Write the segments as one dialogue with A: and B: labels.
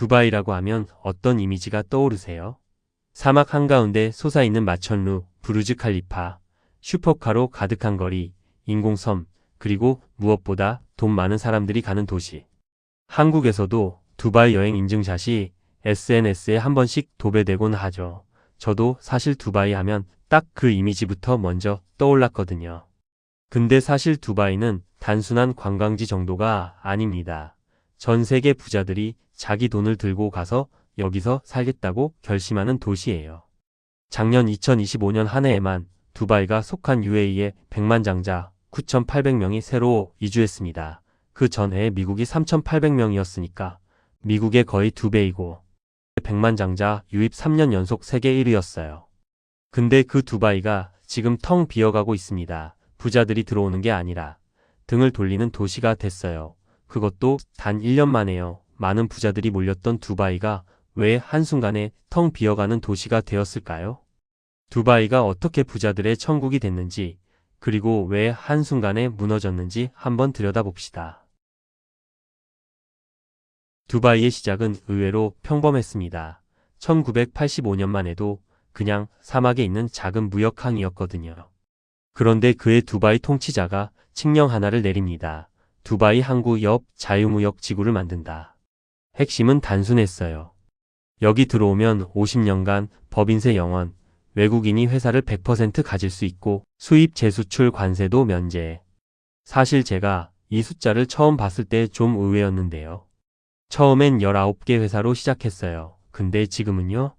A: 두바이라고 하면 어떤 이미지가 떠오르세요? 사막 한가운데 솟아있는 마천루, 부르즈 칼리파, 슈퍼카로 가득한 거리, 인공섬, 그리고 무엇보다 돈 많은 사람들이 가는 도시. 한국에서도 두바이 여행 인증샷이 SNS에 한 번씩 도배되곤 하죠. 저도 사실 두바이 하면 딱 그 이미지부터 먼저 떠올랐거든요. 근데 사실 두바이는 단순한 관광지 정도가 아닙니다. 전 세계 부자들이 자기 돈을 들고 가서 여기서 살겠다고 결심하는 도시예요. 작년 2025년 한 해에만 두바이가 속한 UAE의 백만장자 9,800명이 새로 이주했습니다. 그 전해에 미국이 3,800명이었으니까 미국의 거의 2배이고 백만장자 유입 3년 연속 세계 1위였어요. 근데 그 두바이가 지금 텅 비어가고 있습니다. 부자들이 들어오는 게 아니라 등을 돌리는 도시가 됐어요. 그것도 단 1년 만에요. 많은 부자들이 몰렸던 두바이가 왜 한순간에 텅 비어가는 도시가 되었을까요? 두바이가 어떻게 부자들의 천국이 됐는지, 그리고 왜 한순간에 무너졌는지 한번 들여다봅시다. 두바이의 시작은 의외로 평범했습니다. 1985년만 해도 그냥 사막에 있는 작은 무역항이었거든요. 그런데 그의 두바이 통치자가 칙령 하나를 내립니다. 두바이 항구 옆 자유무역 지구를 만든다. 핵심은 단순했어요. 여기 들어오면 50년간 법인세 영원, 외국인이 회사를 100% 가질 수 있고 수입 재수출 관세도 면제. 사실 제가 이 숫자를 처음 봤을 때 좀 의외였는데요. 처음엔 19개 회사로 시작했어요. 근데 지금은요?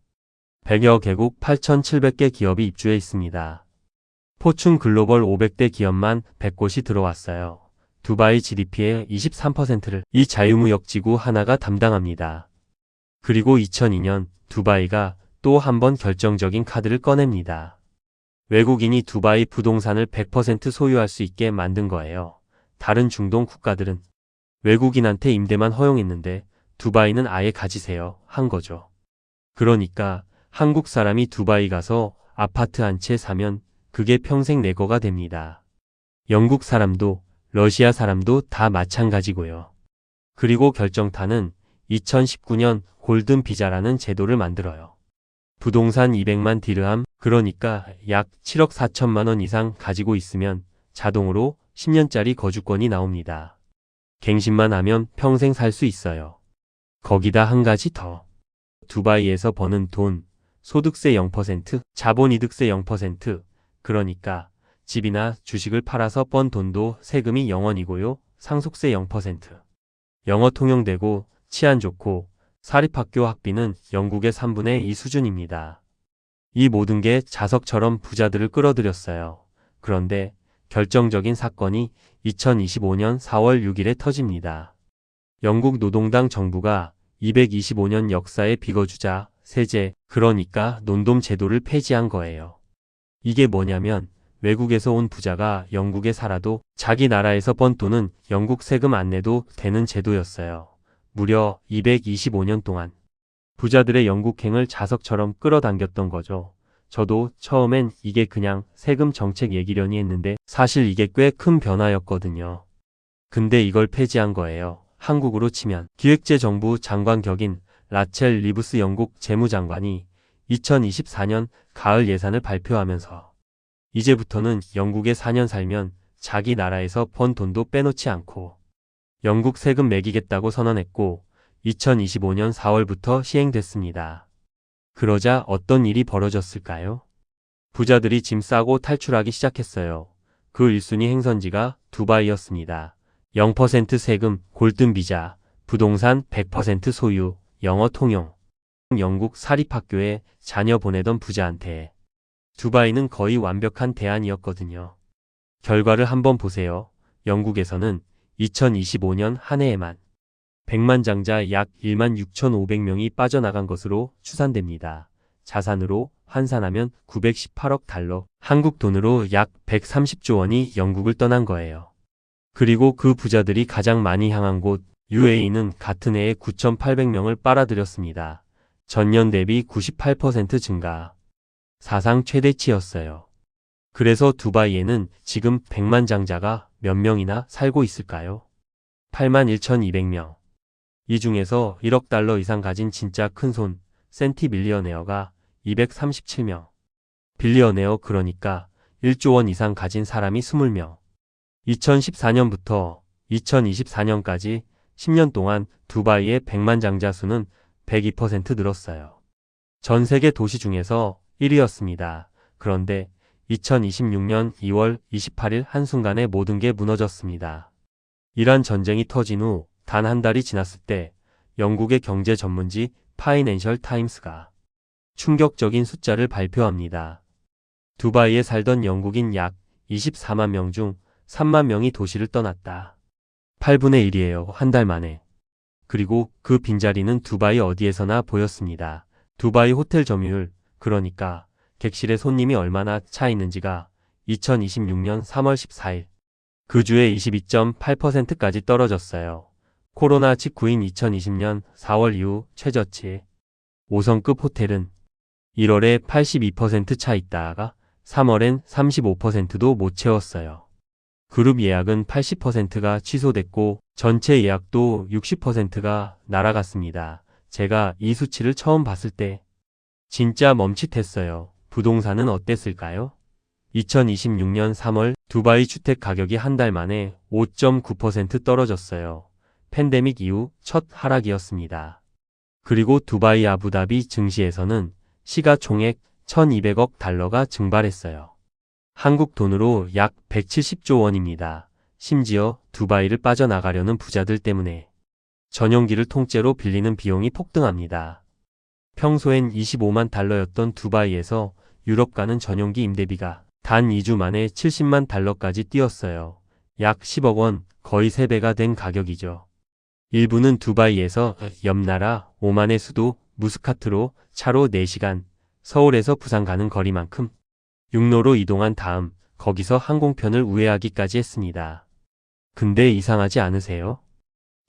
A: 100여 개국 8,700개 기업이 입주해 있습니다. 포춘 글로벌 500대 기업만 100곳이 들어왔어요. 두바이 GDP의 23%를 이 자유무역지구 하나가 담당합니다. 그리고 2002년 두바이가 또 한 번 결정적인 카드를 꺼냅니다. 외국인이 두바이 부동산을 100% 소유할 수 있게 만든 거예요. 다른 중동 국가들은 외국인한테 임대만 허용했는데 두바이는 아예 가지세요 한 거죠. 그러니까 한국 사람이 두바이 가서 아파트 한 채 사면 그게 평생 내 거가 됩니다. 영국 사람도 러시아 사람도 다 마찬가지고요. 그리고 결정타는 2019년 골든 비자라는 제도를 만들어요. 부동산 200만 디르함, 그러니까 약 7억 4천만 원 이상 가지고 있으면 자동으로 10년짜리 거주권이 나옵니다. 갱신만 하면 평생 살 수 있어요. 거기다 한 가지 더. 두바이에서 버는 돈, 소득세 0%, 자본이득세 0%, 그러니까 집이나 주식을 팔아서 번 돈도 세금이 0원이고요. 상속세 0%. 영어 통용되고 치안 좋고 사립학교 학비는 영국의 3분의 2 수준입니다. 이 모든 게 자석처럼 부자들을 끌어들였어요. 그런데 결정적인 사건이 2025년 4월 6일에 터집니다. 영국 노동당 정부가 225년 역사의 비거주자, 세제, 그러니까 논돔 제도를 폐지한 거예요. 이게 뭐냐면 외국에서 온 부자가 영국에 살아도 자기 나라에서 번 돈은 영국 세금 안 내도 되는 제도였어요. 무려 225년 동안 부자들의 영국행을 자석처럼 끌어당겼던 거죠. 저도 처음엔 이게 그냥 세금 정책 얘기려니 했는데 사실 이게 꽤 큰 변화였거든요. 근데 이걸 폐지한 거예요. 한국으로 치면 기획재정부 장관 격인 라첼 리브스 영국 재무장관이 2024년 가을 예산을 발표하면서 이제부터는 영국에 4년 살면 자기 나라에서 번 돈도 빼놓지 않고 영국 세금 매기겠다고 선언했고 2025년 4월부터 시행됐습니다. 그러자 어떤 일이 벌어졌을까요? 부자들이 짐 싸고 탈출하기 시작했어요. 그 1순위 행선지가 두바이였습니다. 0% 세금, 골든 비자, 부동산 100% 소유, 영어 통용. 영국 사립학교에 자녀 보내던 부자한테 두바이는 거의 완벽한 대안이었거든요. 결과를 한번 보세요. 영국에서는 2025년 한 해에만 백만장자 약 16,500명이 빠져나간 것으로 추산됩니다. 자산으로 환산하면 918억 달러, 한국 돈으로 약 130조 원이 영국을 떠난 거예요. 그리고 그 부자들이 가장 많이 향한 곳 UAE는 같은 해에 9,800명을 빨아들였습니다. 전년 대비 98% 증가. 사상 최대치였어요. 그래서 두바이에는 지금 백만장자가 몇 명이나 살고 있을까요? 81,200명. 이 중에서 1억 달러 이상 가진 진짜 큰손, 센티 밀리어네어가 237명. 빌리어네어 그러니까 1조 원 이상 가진 사람이 20명. 2014년부터 2024년까지 10년 동안 두바이의 백만장자 수는 102% 늘었어요. 전 세계 도시 중에서 1위였습니다. 그런데 2026년 2월 28일 한순간에 모든 게 무너졌습니다. 이란 전쟁이 터진 후 단 한 달이 지났을 때 영국의 경제 전문지 파이낸셜 타임스가 충격적인 숫자를 발표합니다. 두바이에 살던 영국인 약 24만 명 중 3만 명이 도시를 떠났다. 8분의 1이에요. 한 달 만에. 그리고 그 빈자리는 두바이 어디에서나 보였습니다. 두바이 호텔 점유율, 그러니까 객실에 손님이 얼마나 차 있는지가 2026년 3월 14일 그 주에 22.8%까지 떨어졌어요. 코로나 직후인 2020년 4월 이후 최저치. 5성급 호텔은 1월에 82% 차 있다가 3월엔 35%도 못 채웠어요. 그룹 예약은 80%가 취소됐고 전체 예약도 60%가 날아갔습니다. 제가 이 수치를 처음 봤을 때 진짜 멈칫했어요. 부동산은 어땠을까요? 2026년 3월 두바이 주택 가격이 한 달 만에 5.9% 떨어졌어요. 팬데믹 이후 첫 하락이었습니다. 그리고 두바이 아부다비 증시에서는 시가총액 1200억 달러가 증발했어요. 한국 돈으로 약 170조 원입니다. 심지어 두바이를 빠져나가려는 부자들 때문에 전용기를 통째로 빌리는 비용이 폭등합니다. 평소엔 25만 달러였던 두바이에서 유럽 가는 전용기 임대비가 단 2주 만에 70만 달러까지 뛰었어요. 약 10억 원, 거의 3배가 된 가격이죠. 일부는 두바이에서 옆 나라 오만의 수도 무스카트로 차로 4시간, 서울에서 부산 가는 거리만큼 육로로 이동한 다음 거기서 항공편을 우회하기까지 했습니다. 근데 이상하지 않으세요?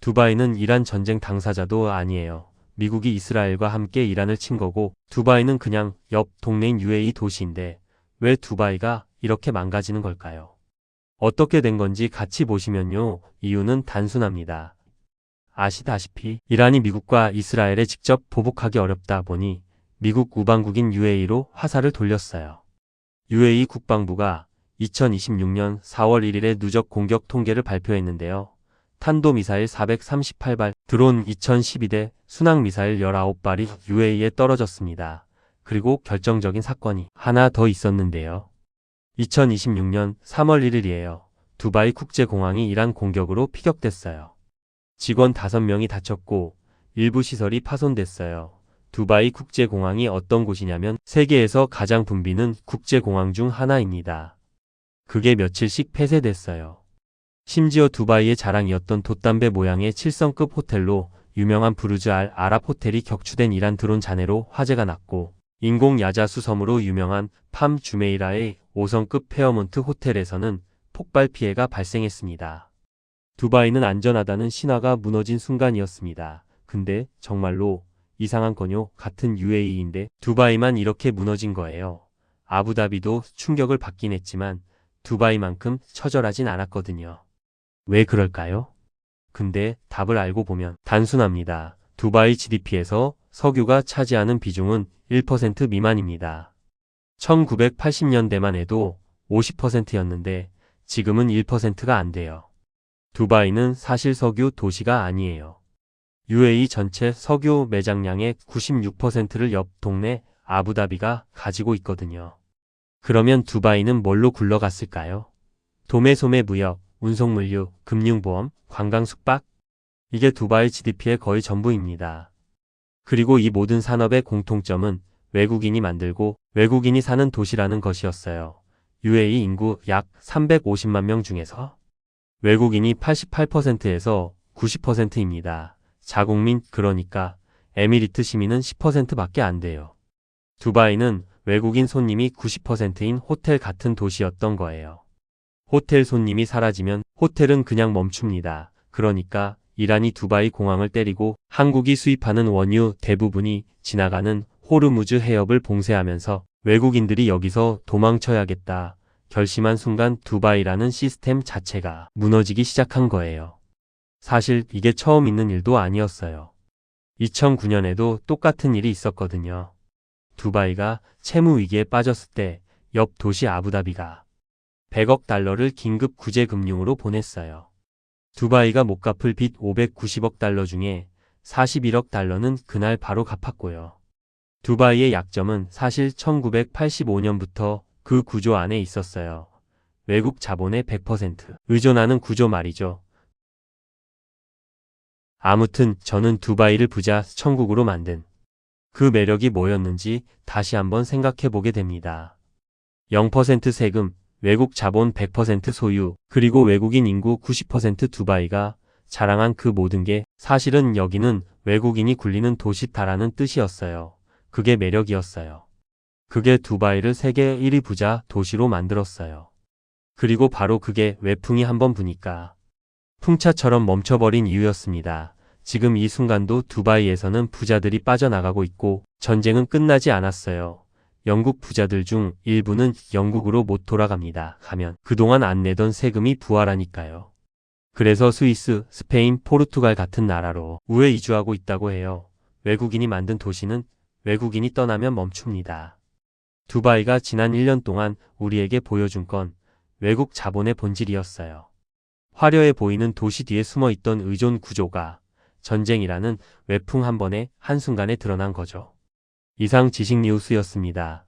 A: 두바이는 이란 전쟁 당사자도 아니에요. 미국이 이스라엘과 함께 이란을 친 거고 두바이는 그냥 옆 동네인 UAE 도시인데 왜 두바이가 이렇게 망가지는 걸까요? 어떻게 된 건지 같이 보시면요. 이유는 단순합니다. 아시다시피 이란이 미국과 이스라엘에 직접 보복하기 어렵다 보니 미국 우방국인 UAE로 화살을 돌렸어요. UAE 국방부가 2026년 4월 1일에 누적 공격 통계를 발표했는데요. 탄도미사일 438발, 드론 2012대, 순항미사일 19발이 UAE에 떨어졌습니다. 그리고 결정적인 사건이 하나 더 있었는데요. 2026년 3월 1일이에요. 두바이 국제공항이 이란 공격으로 피격됐어요. 직원 5명이 다쳤고 일부 시설이 파손됐어요. 두바이 국제공항이 어떤 곳이냐면 세계에서 가장 붐비는 국제공항 중 하나입니다. 그게 며칠씩 폐쇄됐어요. 심지어 두바이의 자랑이었던 돛담배 모양의 7성급 호텔로 유명한 부르즈 알 아랍 호텔이 격추된 이란 드론 잔해로 화제가 났고 인공 야자수 섬으로 유명한 팜 주메이라의 5성급 페어몬트 호텔에서는 폭발 피해가 발생했습니다. 두바이는 안전하다는 신화가 무너진 순간이었습니다. 근데 정말로 이상한 건요. 같은 UAE인데 두바이만 이렇게 무너진 거예요. 아부다비도 충격을 받긴 했지만 두바이만큼 처절하진 않았거든요. 왜 그럴까요? 근데 답을 알고 보면 단순합니다. 두바이 GDP에서 석유가 차지하는 비중은 1% 미만입니다. 1980년대만 해도 50%였는데 지금은 1%가 안 돼요. 두바이는 사실 석유 도시가 아니에요. UAE 전체 석유 매장량의 96%를 옆 동네 아부다비가 가지고 있거든요. 그러면 두바이는 뭘로 굴러갔을까요? 도매소매 무역, 운송물류, 금융보험, 관광 숙박? 이게 두바이 GDP의 거의 전부입니다. 그리고 이 모든 산업의 공통점은 외국인이 만들고 외국인이 사는 도시라는 것이었어요. UAE 인구 약 350만 명 중에서 외국인이 88%에서 90%입니다. 자국민, 그러니까 에미리트 시민은 10%밖에 안 돼요. 두바이는 외국인 손님이 90%인 호텔 같은 도시였던 거예요. 호텔 손님이 사라지면 호텔은 그냥 멈춥니다. 그러니까 이란이 두바이 공항을 때리고 한국이 수입하는 원유 대부분이 지나가는 호르무즈 해협을 봉쇄하면서 외국인들이 여기서 도망쳐야겠다 결심한 순간 두바이라는 시스템 자체가 무너지기 시작한 거예요. 사실 이게 처음 있는 일도 아니었어요. 2009년에도 똑같은 일이 있었거든요. 두바이가 채무 위기에 빠졌을 때 옆 도시 아부다비가 100억 달러를 긴급 구제 금융으로 보냈어요. 두바이가 못 갚을 빚 590억 달러 중에 41억 달러는 그날 바로 갚았고요. 두바이의 약점은 사실 1985년부터 그 구조 안에 있었어요. 외국 자본에 100% 의존하는 구조 말이죠. 아무튼 저는 두바이를 부자 천국으로 만든 그 매력이 뭐였는지 다시 한번 생각해 보게 됩니다. 0% 세금, 외국 자본 100% 소유, 그리고 외국인 인구 90% 두바이가 자랑한 그 모든 게 사실은 여기는 외국인이 굴리는 도시다라는 뜻이었어요. 그게 매력이었어요. 그게 두바이를 세계 1위 부자 도시로 만들었어요. 그리고 바로 그게 외풍이 한번 부니까 풍차처럼 멈춰버린 이유였습니다. 지금 이 순간도 두바이에서는 부자들이 빠져나가고 있고 전쟁은 끝나지 않았어요. 영국 부자들 중 일부는 영국으로 못 돌아갑니다. 가면 그동안 안 내던 세금이 부활하니까요. 그래서 스위스, 스페인, 포르투갈 같은 나라로 우회 이주하고 있다고 해요. 외국인이 만든 도시는 외국인이 떠나면 멈춥니다. 두바이가 지난 1년 동안 우리에게 보여준 건 외국 자본의 본질이었어요. 화려해 보이는 도시 뒤에 숨어있던 의존 구조가 전쟁이라는 외풍 한 번에 한순간에 드러난 거죠. 이상 지식 뉴스였습니다.